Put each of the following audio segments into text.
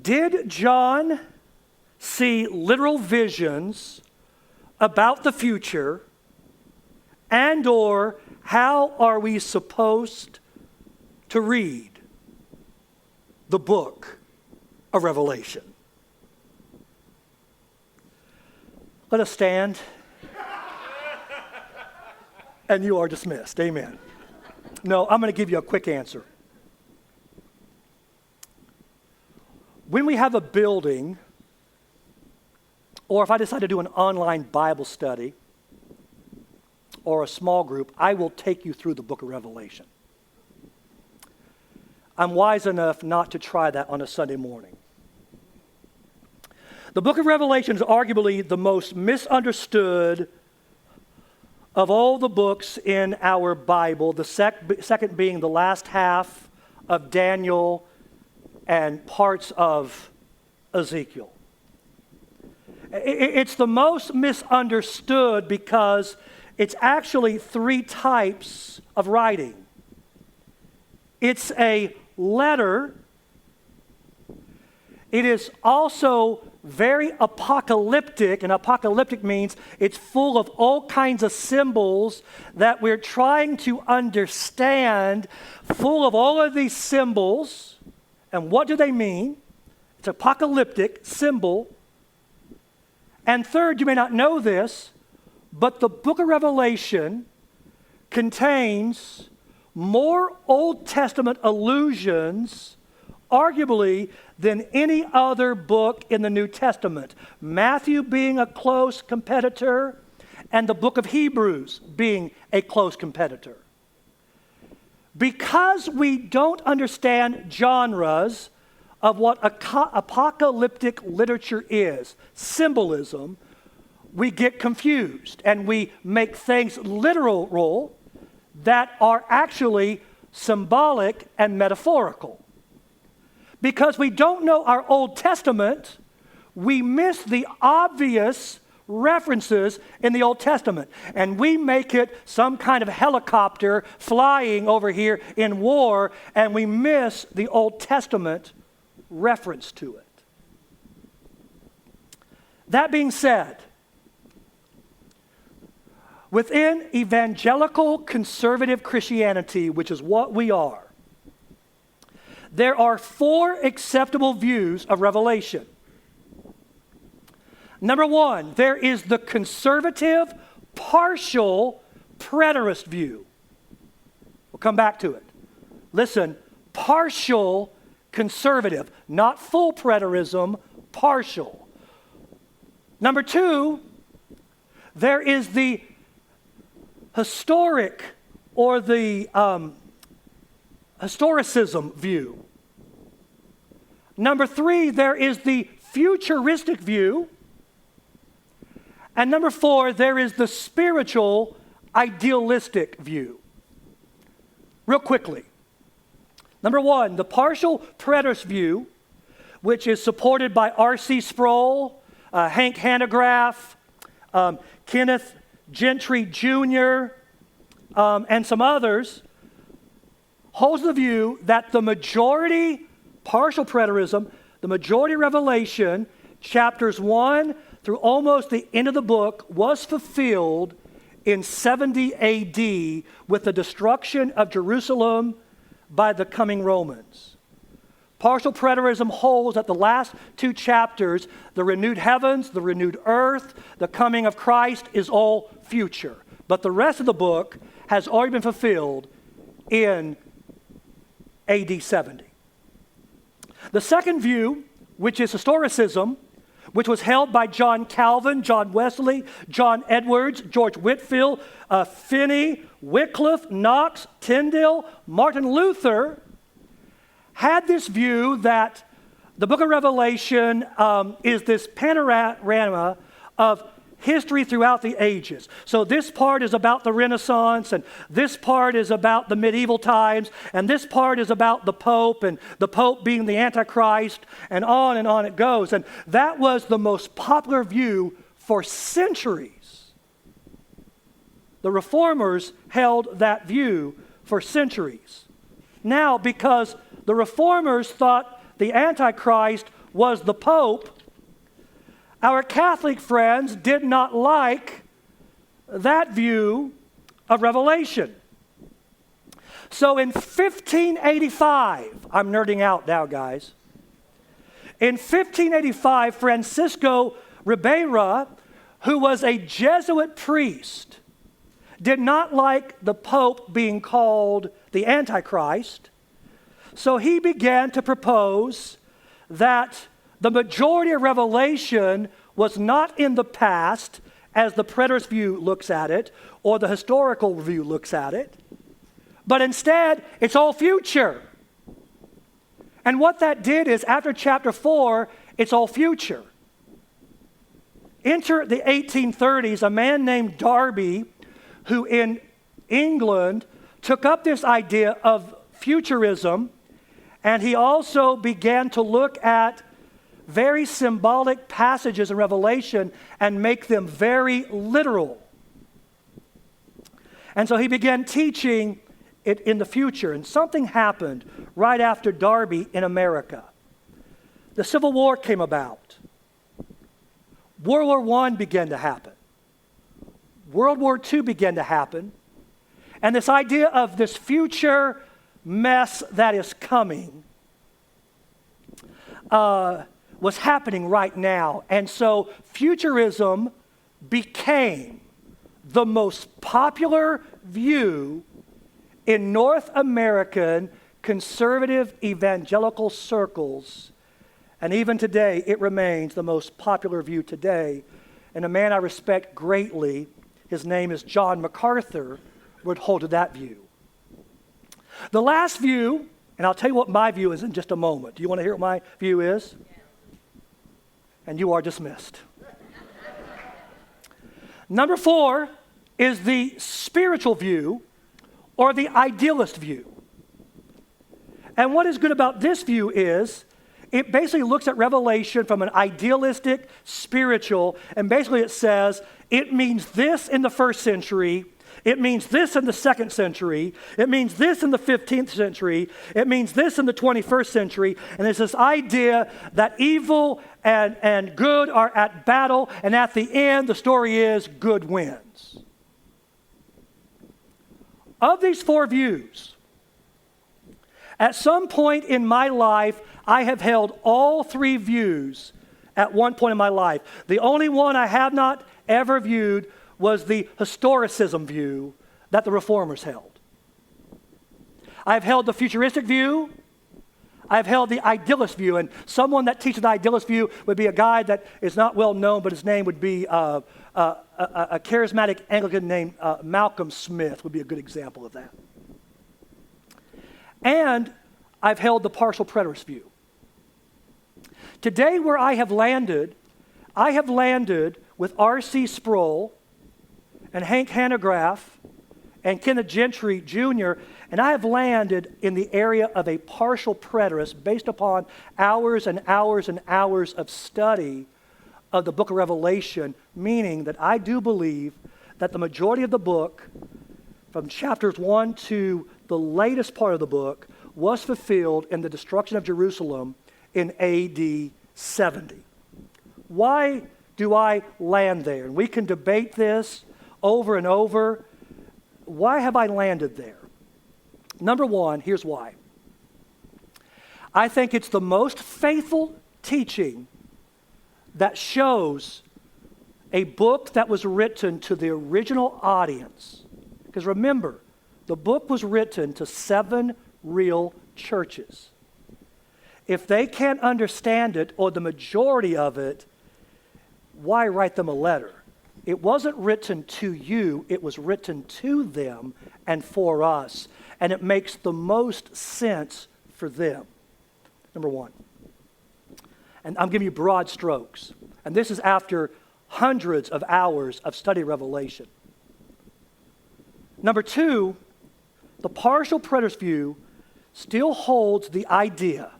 Did John see literal visions about the future, and or how are we supposed to read the book of Revelation? Let us stand, and you are dismissed. Amen. No, I'm going to give you a quick answer. When we have a building, or if I decide to do an online Bible study or a small group, I will take you through the book of Revelation. I'm wise enough not to try that on a Sunday morning. The book of Revelation is arguably the most misunderstood of all the books in our Bible, the second being the last half of Daniel and parts of Ezekiel. It's the most misunderstood because it's actually three types of writing. It's a letter. It is also very apocalyptic, and apocalyptic means it's full of all kinds of symbols that we're trying to understand, full of all of these symbols. And what do they mean? It's apocalyptic symbol. And third, you may not know this, but the book of Revelation contains more Old Testament allusions, arguably, than any other book in the New Testament. Matthew being a close competitor, and the book of Hebrews being a close competitor. Because we don't understand genres of what apocalyptic literature is, symbolism, we get confused and we make things literal that are actually symbolic and metaphorical. Because we don't know our Old Testament, we miss the obvious references in the Old Testament, and we make it some kind of helicopter flying over here in war, and we miss the Old Testament reference to it. That being said, within evangelical conservative Christianity, which is what we are, there are four acceptable views of Revelation. Number one, there is the conservative, partial, preterist view. We'll come back to it. Listen, partial conservative, not full preterism, partial. Number two, there is the historic or the historicism view. Number three, there is the futuristic view. And number four, there is the spiritual, idealistic view. Real quickly. Number one, the partial preterist view, which is supported by R.C. Sproul, Hank Hanegraaff, Kenneth Gentry Jr., and some others, holds the view that the majority, partial preterism, the majority revelation, chapters 1 through almost the end of the book, was fulfilled in 70 AD with the destruction of Jerusalem by the coming Romans. Partial preterism holds that the last two chapters, the renewed heavens, the renewed earth, the coming of Christ, is all future. But the rest of the book has already been fulfilled in AD 70. The second view, which is historicism, which was held by John Calvin, John Wesley, John Edwards, George Whitefield, Finney, Wycliffe, Knox, Tyndale, Martin Luther, had this view that the book of Revelation is this panorama of history throughout the ages. So this part is about the Renaissance, and this part is about the medieval times, and this part is about the Pope, and the Pope being the Antichrist, and on it goes. And that was the most popular view for centuries. The Reformers held that view for centuries. Now, because the Reformers thought the Antichrist was the Pope, our Catholic friends did not like that view of Revelation. So in 1585, I'm nerding out now, guys. In 1585, Francisco Ribeira, who was a Jesuit priest, did not like the Pope being called the Antichrist. So he began to propose that the majority of Revelation was not in the past, as the preterist view looks at it, or the historical view looks at it, but instead, it's all future. And what that did is, after chapter 4, it's all future. Enter the 1830s, a man named Darby, who in England took up this idea of futurism, and he also began to look at very symbolic passages in Revelation and make them very literal. And so he began teaching it in the future, and something happened right after Darby in America. The Civil War came about. World War I began to happen. World War II began to happen. And this idea of this future mess that is coming was happening right now. And so futurism became the most popular view in North American conservative evangelical circles. And even today, it remains the most popular view today. And a man I respect greatly, his name is John MacArthur, would hold to that view. The last view, and I'll tell you what my view is in just a moment. Do you want to hear what my view is? And you are dismissed. Number 4 is the spiritual view, or the idealist view. And what is good about this view is it basically looks at Revelation from an idealistic, spiritual, and basically it says it means this in the first century, it means this in the second century, it means this in the 15th century, it means this in the 21st century, and there's this idea that evil and good are at battle, and at the end the story is good wins. Of these 4 views, at some point in my life, I have held all 3 views at one point in my life. The only one I have not ever viewed was the historicism view that the Reformers held. I've held the futuristic view. I've held the idealist view. And someone that teaches the idealist view would be a guy that is not well known, but his name would be a charismatic Anglican named Malcolm Smith would be a good example of that. And I've held the partial preterist view. Today where I have landed with R.C. Sproul and Hank Hanegraaff and Kenneth Gentry Jr., and I have landed in the area of a partial preterist based upon hours and hours and hours of study of the book of Revelation, meaning that I do believe that the majority of the book, from chapters 1 to the latest part of the book, was fulfilled in the destruction of Jerusalem in AD 70. Why do I land there? And we can debate this over and over. Why have I landed there? Number 1, here's why. I think it's the most faithful teaching that shows a book that was written to the original audience. Because remember, the book was written to 7 real churches. If they can't understand it, or the majority of it, why write them a letter? It wasn't written to you, it was written to them and for us. And it makes the most sense for them. Number 1. And I'm giving you broad strokes. And this is after hundreds of hours of study Revelation. Number 2, the partial preterist view still holds the idea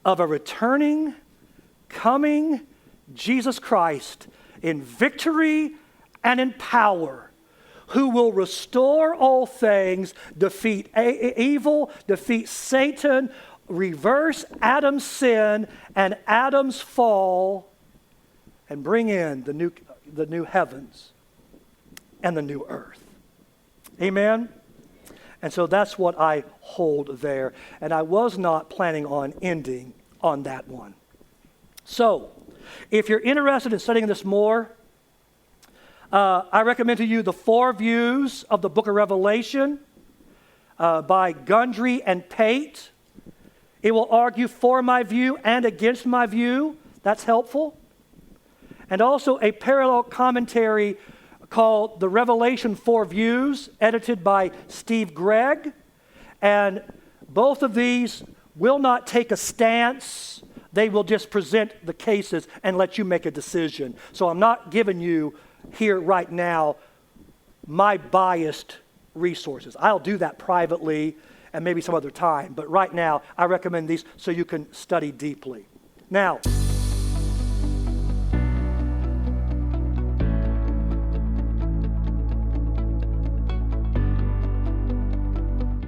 of a returning, coming Jesus Christ in victory and in power, who will restore all things, defeat evil, defeat Satan, reverse Adam's sin and Adam's fall and bring in the new heavens and the new earth. Amen? And so that's what I hold there. And I was not planning on ending on that one. So, if you're interested in studying this more, I recommend to you the 4 views of the book of Revelation by Gundry and Pate. It will argue for my view and against my view. That's helpful. And also a parallel commentary called The Revelation 4 Views, edited by Steve Gregg. And both of these will not take a stance. They will just present the cases and let you make a decision. So I'm not giving you here right now my biased resources. I'll do that privately and maybe some other time. But right now, I recommend these so you can study deeply. Now,